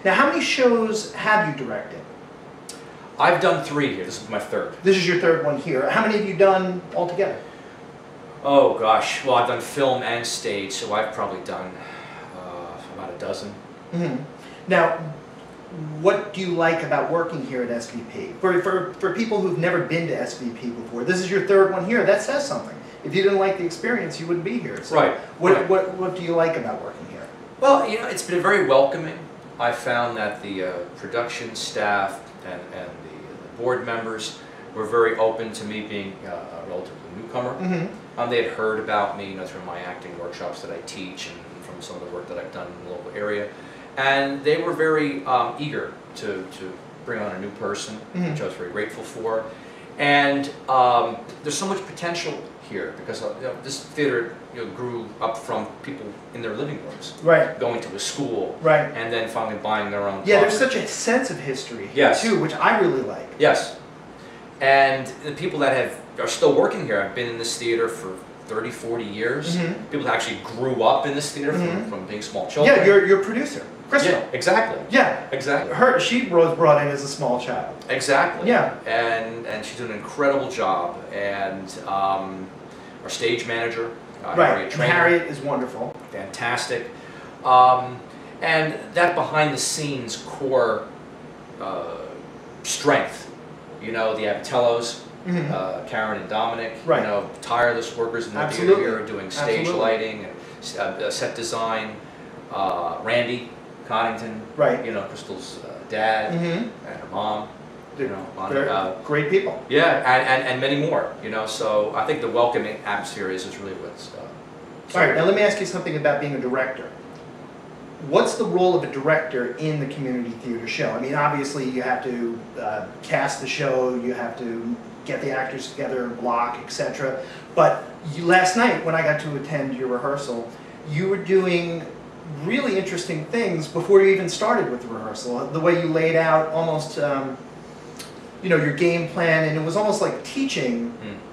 Now, how many shows have you directed? I've done 3 here. This is my 3rd. This is your 3rd one here. How many have you done altogether? Oh gosh, well I've done film and stage, so I've probably done about a dozen. Mm-hmm. Now, what do you like about working here at SVP? For people who've never been to SVP before, this is your 3rd one here. That says something. If you didn't like the experience, you wouldn't be here. So Right. What do you like about working here? Well, you know, it's been very welcoming. I found that the production staff and the board members were very open to me being a relatively newcomer. Mm-hmm. They had heard about me, you know, through my acting workshops that I teach and from some of the work that I've done in the local area. And they were very eager to bring on a new person, mm-hmm. which I was very grateful for. And there's so much potential here because you know, this theater grew up from people in their living rooms, right, going to a school, right, and then finally buying their own. Yeah, there's such a sense of history here yes. too, which I really like. Yes, and the people that are still working here. I've been in this theater for 30, 40 years. Mm-hmm. People that actually grew up in this theater mm-hmm. from being small children. Yeah, your producer, Crystal. Yeah, exactly. Yeah, exactly. She was brought in as a small child. Exactly. Yeah, and she's doing an incredible job. And our stage manager, right, Harriet is wonderful. Fantastic. And that behind the scenes core strength, you know, the Abatellos, mm-hmm. Karen and Dominic, right. you know, tireless workers in the theater here doing stage Absolutely. lighting and set design. Randy Connington, right. you know, Crystal's dad mm-hmm. and her mom. You know, they're great people. Yeah, and many more. You know, so I think the welcoming atmosphere is really what's. All right, now let me ask you something about being a director. What's the role of a director in the community theater show? I mean, obviously you have to cast the show, you have to get the actors together, block, etc. But last night when I got to attend your rehearsal, you were doing really interesting things before you even started with the rehearsal. The way you laid out almost, you know, your game plan, and it was almost like teaching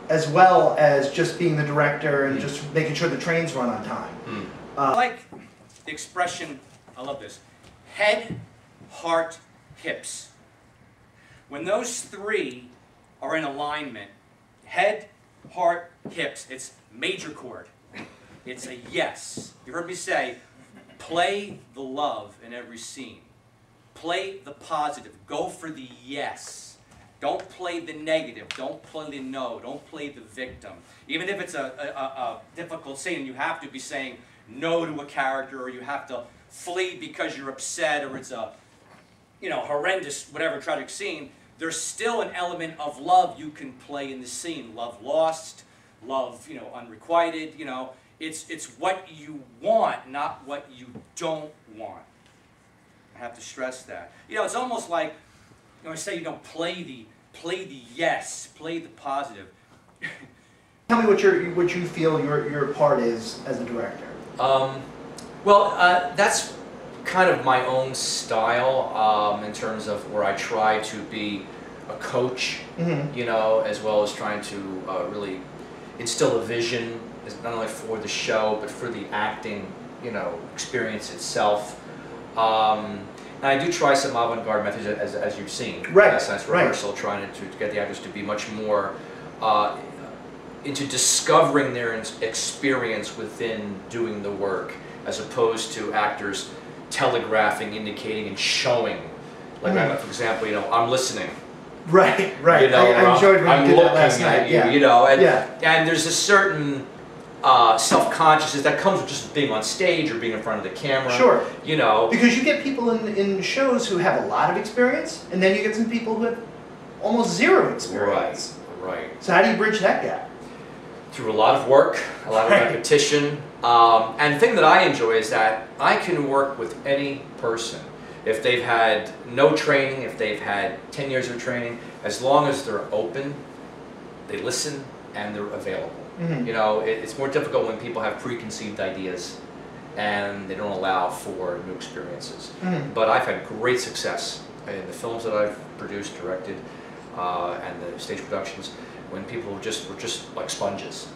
as well as just being the director and just making sure the trains run on time. I like the expression, I love this, head, heart, hips. When those 3 are in alignment, head, heart, hips, it's major chord. It's a yes. You heard me say, play the love in every scene. Play the positive. Go for the yes. Don't play the negative. Don't play the no. Don't play the victim. Even if it's a difficult scene and you have to be saying no to a character, or you have to flee because you're upset, or it's a, you know, horrendous, whatever, tragic scene, there's still an element of love you can play in the scene. Love lost, love, you know, unrequited, you know. It's what you want, not what you don't want. I have to stress that. You know, it's almost like, you know, I say, you know, play the yes, play the positive. Tell me what you feel your part is as a director. Well, that's kind of my own style in terms of where I try to be a coach, you know, as well as trying to really instill a vision, not only for the show, but for the acting, you know, experience itself. And I do try some avant-garde methods, as you've seen. Right. Science rehearsal, trying to get the actors to be much more into discovering their experience within doing the work, as opposed to actors telegraphing, indicating, and showing. Like, for example, you know, I'm listening. Right, right. You know, I enjoyed when you did that last night. You, you know, and, yeah. And there's a certain self-consciousness that comes with just being on stage or being in front of the camera. Sure. You know. Because you get people in shows who have a lot of experience, and then you get some people who have almost zero experience. Right, right. So how do you bridge that gap? Through a lot of work, a lot of repetition. And the thing that I enjoy is that I can work with any person. If they've had no training, if they've had 10 years of training, as long as they're open, they listen, and they're available. You know, it's more difficult when people have preconceived ideas and they don't allow for new experiences. But I've had great success in the films that I've produced, directed, and the stage productions, when people were just like sponges.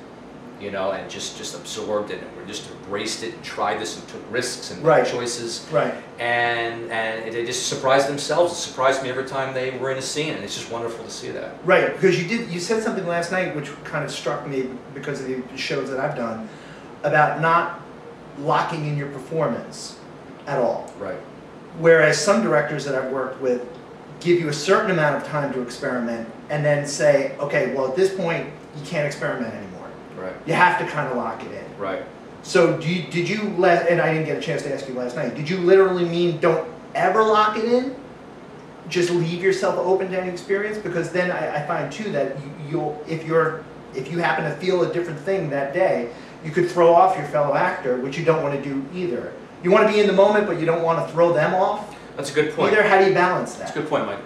you know, and just absorbed it, and we just embraced it and tried this and took risks and Right. made choices. Right. And they just surprised themselves. It surprised me every time they were in a scene, and it's just wonderful to see that. Right, because you said something last night which kind of struck me because of the shows that I've done about not locking in your performance at all. Right. Whereas some directors that I've worked with give you a certain amount of time to experiment and then say, okay, well at this point you can't experiment anymore. Right. You have to kind of lock it in. Right. So did you and I didn't get a chance to ask you last night, did you literally mean don't ever lock it in? Just leave yourself open to any experience? Because then I find too that if you happen to feel a different thing that day, you could throw off your fellow actor, which you don't want to do either. You want to be in the moment, but you don't want to throw them off. That's a good point. Either, how do you balance that? That's a good point, Mike.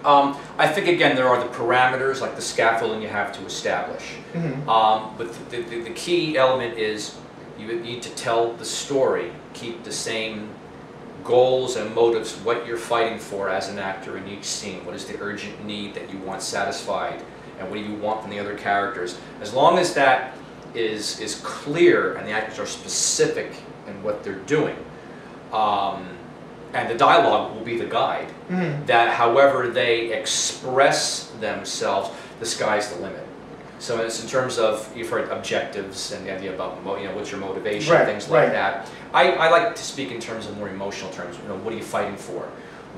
I think, again, there are the parameters, like the scaffolding you have to establish. Mm-hmm. But the key element is you need to tell the story, keep the same goals and motives, what you're fighting for as an actor in each scene. What is the urgent need that you want satisfied, and what do you want from the other characters? As long as that is clear and the actors are specific in what they're doing, and the dialogue will be the guide, Mm-hmm. that however they express themselves, the sky's the limit. So it's in terms of, you've heard objectives and the idea about, you know, what's your motivation, Right, things like right. that. I like to speak in terms of more emotional terms. You know, what are you fighting for?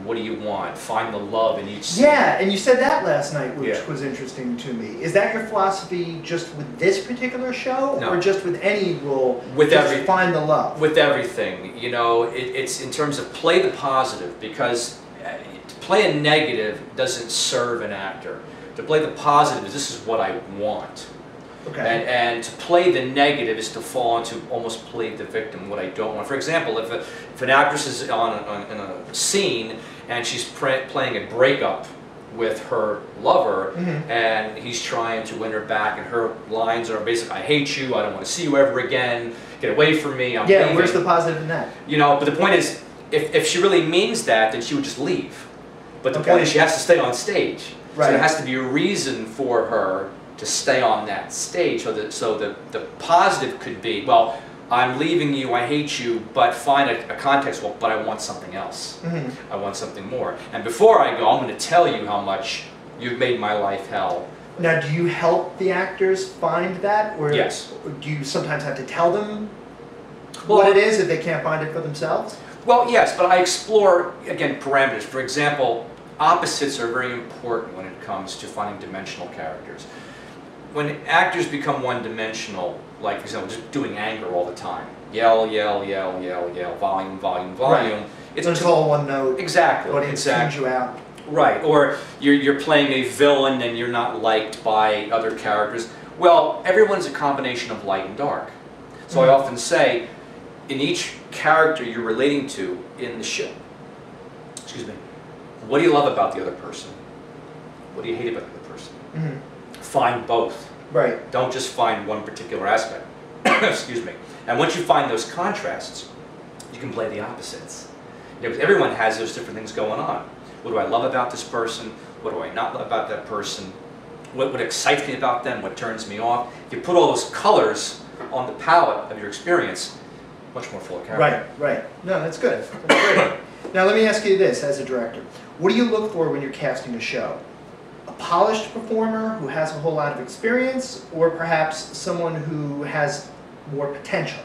What do you want? Find the love in each scene. Yeah, and you said that last night, which Yeah. was interesting to me. Is that your philosophy just with this particular show, No. or just with any role? With just every- find the love. With everything, you know, it's in terms of play the positive, because to play a negative doesn't serve an actor. To play the positive is, this is what I want. Okay. And to play the negative is to fall into almost play the victim, what I don't want. For example, if an actress is in a scene and she's playing a breakup with her lover, Mhm. and he's trying to win her back, and her lines are basically, I hate you, I don't want to see you ever again, get away from me, I'm Yeah, leaving. where's the positive in that? You know, but the point is, if she really means that, then she would just leave. But the Okay. point is, she has to stay on stage. So Right. there has to be a reason for her to stay on that stage. So the positive could be, well, I'm leaving you, I hate you, but find a context, well, but I want something else. Mhm. I want something more. And before I go, I'm going to tell you how much you've made my life hell. Now, do you help the actors find that, or Yes. do you sometimes have to tell them Well, what it is if they can't find it for themselves? Well, yes, but I explore, again, parameters. For example, opposites are very important when it comes to finding dimensional characters. When actors become one-dimensional, like, for example, just doing anger all the time, yell, yell, yell, yell, yell, volume, volume, volume. Right. It's It's all one note. exactly, Audience exactly. tunes you out. Right, or you're playing a villain and you're not liked by other characters. Well, everyone's a combination of light and dark. So I often say, in each character you're relating to in the show, excuse me, what do you love about the other person? What do you hate about the other person? Mhm. Find both. Right. Don't just find one particular aspect. Excuse me. And once you find those contrasts, you can play the opposites. You know, everyone has those different things going on. What do I love about this person? What do I not love about that person? What excites me about them? What turns me off? If you put all those colors on the palette of your experience, much more full of character. Right, right. No, that's good. That's great. Now let me ask you this as a director. What do you look for when you're casting a show? A polished performer who has a whole lot of experience, or perhaps someone who has more potential?